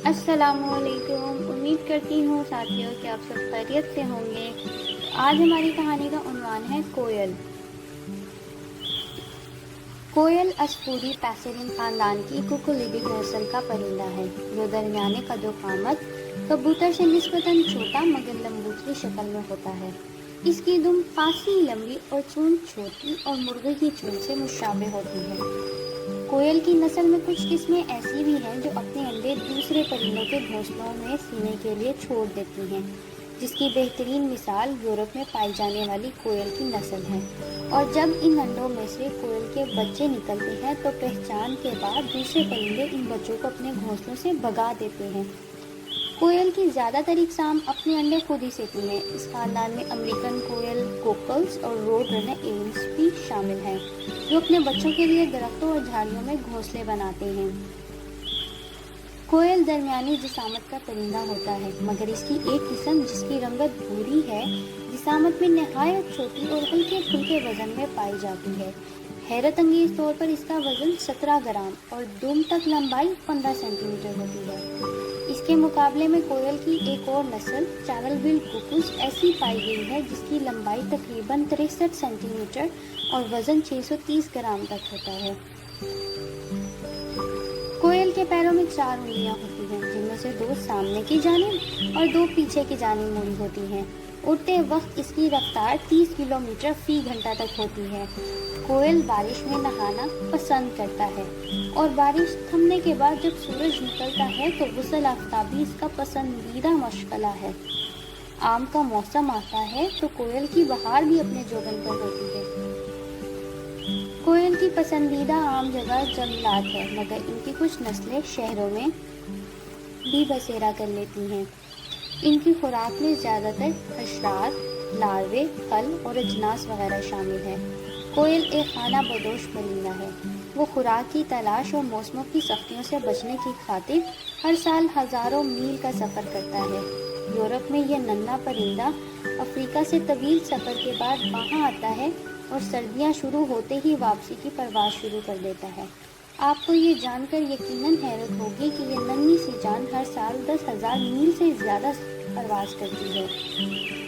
السلام علیکم، امید کرتی ہوں ساتھیوں کہ آپ سب خیریت سے ہوں گے۔ آج ہماری کہانی کا عنوان ہے کوئل۔ کوئل عصفوری پیسرین خاندان کی کوکولیڈی نسل کا پرندہ ہے جو درمیانے قد و قامت، کبوتر سے نسبتاً چھوٹا مگر لمبوتری شکل میں ہوتا ہے۔ اس کی دم خاصی لمبی اور چونچ چھوٹی اور مرغے کی چونچ سے مشابہ ہوتی ہے۔ کوئل کی نسل میں کچھ قسمیں ایسی بھی ہیں جو اپنے انڈے دوسرے پرندوں کے گھونسلوں میں سینے کے لیے چھوڑ دیتی ہیں، جس کی بہترین مثال یورپ میں پائی جانے والی کوئل کی نسل ہے۔ اور جب ان انڈوں میں سے کوئل کے بچے نکلتے ہیں تو پہچان کے بعد دوسرے پرندے ان بچوں کو اپنے گھونسلوں سے بھگا دیتے ہیں۔ کوئل کی زیادہ تر اقسام اپنے انڈے خود ہی سیتی ہیں۔ اس خاندان میں امریکن کوئل، کوکلز اور روڈ رنر ایونز بھی شامل ہیں جو اپنے بچوں کے لیے درختوں اور جھاڑیوں میں گھونسلے بناتے ہیں۔ کوئل درمیانی جسامت کا پرندہ ہوتا ہے مگر اس کی ایک قسم جس کی رنگت بھوری ہے جسامت میں نہایت چھوٹی اور ہلکے پھلکے وزن میں پائی جاتی ہے۔ حیرت انگیز طور پر اس کا وزن 17 گرام اور دم تک لمبائی 15 سینٹی میٹر ہوتی ہے۔ اس کے مقابلے میں کوئل کی ایک اور نسل چارل بل کوکوس ایسی پائی گئی ہے جس کی لمبائی تقریباً 63 سینٹی میٹر اور وزن 630 گرام تک ہوتا ہے۔ کوئل کے پیروں میں 4 انگلیاں ہوتی ہیں جن میں سے 2 سامنے کی جانب اور 2 پیچھے کی جانب مڑی ہوتی ہیں۔ اڑتے وقت اس کی رفتار 30 کلومیٹر فی گھنٹہ تک ہوتی ہے۔ کوئل بارش میں نہانا پسند کرتا ہے اور بارش تھمنے کے بعد جب سورج نکلتا ہے تو غسل آفتابی اس کا پسندیدہ مشغلہ ہے۔ آم کا موسم آتا ہے تو کوئل کی بہار بھی اپنے جوبن پر ہوتی ہے۔ کوئل کی پسندیدہ عام جگہ جنگلات ہے مگر ان کی کچھ نسلیں شہروں میں بھی بسیرا کر لیتی ہیں۔ ان کی خوراک میں زیادہ تر حشرات، لاروے، پھل اور اجناس وغیرہ شامل ہیں۔ کوئل ایک خانہ بدوش پرندہ ہے۔ وہ خوراک کی تلاش اور موسموں کی سختیوں سے بچنے کی خاطر ہر سال ہزاروں میل کا سفر کرتا ہے۔ یورپ میں یہ ننھا پرندہ افریقہ سے طویل سفر کے بعد وہاں آتا ہے اور سردیاں شروع ہوتے ہی واپسی کی پرواز شروع کر دیتا ہے۔ آپ کو یہ جان کر یقیناً حیرت ہوگی کہ یہ ننھی سی جان ہر سال 10,000 میل سے زیادہ پرواز کرتی ہے۔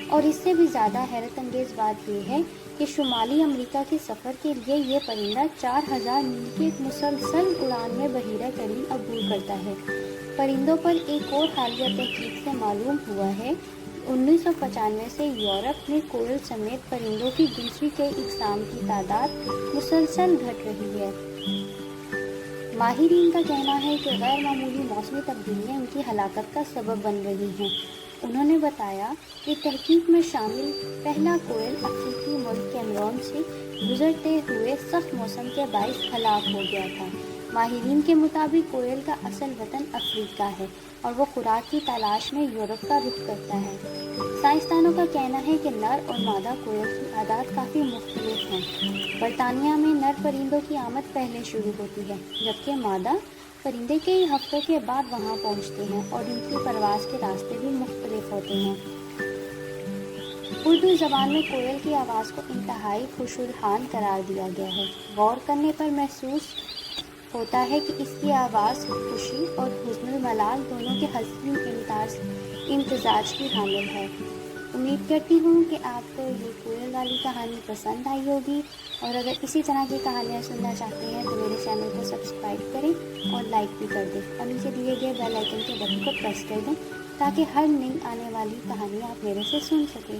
اور اس سے بھی زیادہ حیرت انگیز بات یہ ہے کہ شمالی امریکہ کے سفر کے لیے یہ پرندہ 4,000 میل کی ایک مسلسل اڑان میں بحیرہ کریم عبور کرتا ہے۔ پرندوں پر ایک اور حالیہ تحقیق سے معلوم ہوا ہے کہ 1995 سے یورپ میں کوئل سمیت پرندوں کی دوسری کئی اقسام کی تعداد مسلسل گھٹ رہی ہے۔ ماہرین کا کہنا ہے کہ غیر معمولی موسمی تبدیلیاں ان کی ہلاکت کا سبب بن رہی ہیں۔ انہوں نے بتایا کہ تحقیق میں شامل پہلا کوئل افریقی ملک کیمرون سے گزرتے ہوئے سخت موسم کے باعث ہلاک ہو گیا تھا۔ ماہرین کے مطابق کوئل کا اصل وطن افریقہ ہے اور وہ خوراک کی تلاش میں یورپ کا رخ کرتا ہے۔ سائنسدانوں کا کہنا ہے کہ نر اور مادہ کوئل کی اعداد کافی مختلف ہیں۔ برطانیہ میں نر پرندوں کی آمد پہلے شروع ہوتی ہے جبکہ مادہ پرندے کئی ہفتوں کے بعد وہاں پہنچتے ہیں اور ان کی پرواز کے راستے بھی مختلف ہوتے ہیں۔ اردو زبان میں کوئل کی آواز کو انتہائی خوشالحان قرار دیا گیا ہے۔ غور کرنے پر محسوس ہوتا ہے کہ اس کی آواز خوشی اور حزن الملال دونوں کے حسین امتزاج کی حامل ہے۔ امید کرتی ہوں کہ آپ کو یہ کوئل والی کہانی پسند آئی ہوگی، اور اگر اسی طرح کی کہانیاں سننا چاہتے ہیں تو میرے چینل کو سبسکرائب کریں اور لائک بھی کر دیں اور نیچے دیے گئے بیل آئیکن کے بٹن کو پریس کر دیں تاکہ ہر نئی آنے والی کہانی آپ میرے سے سن سکیں۔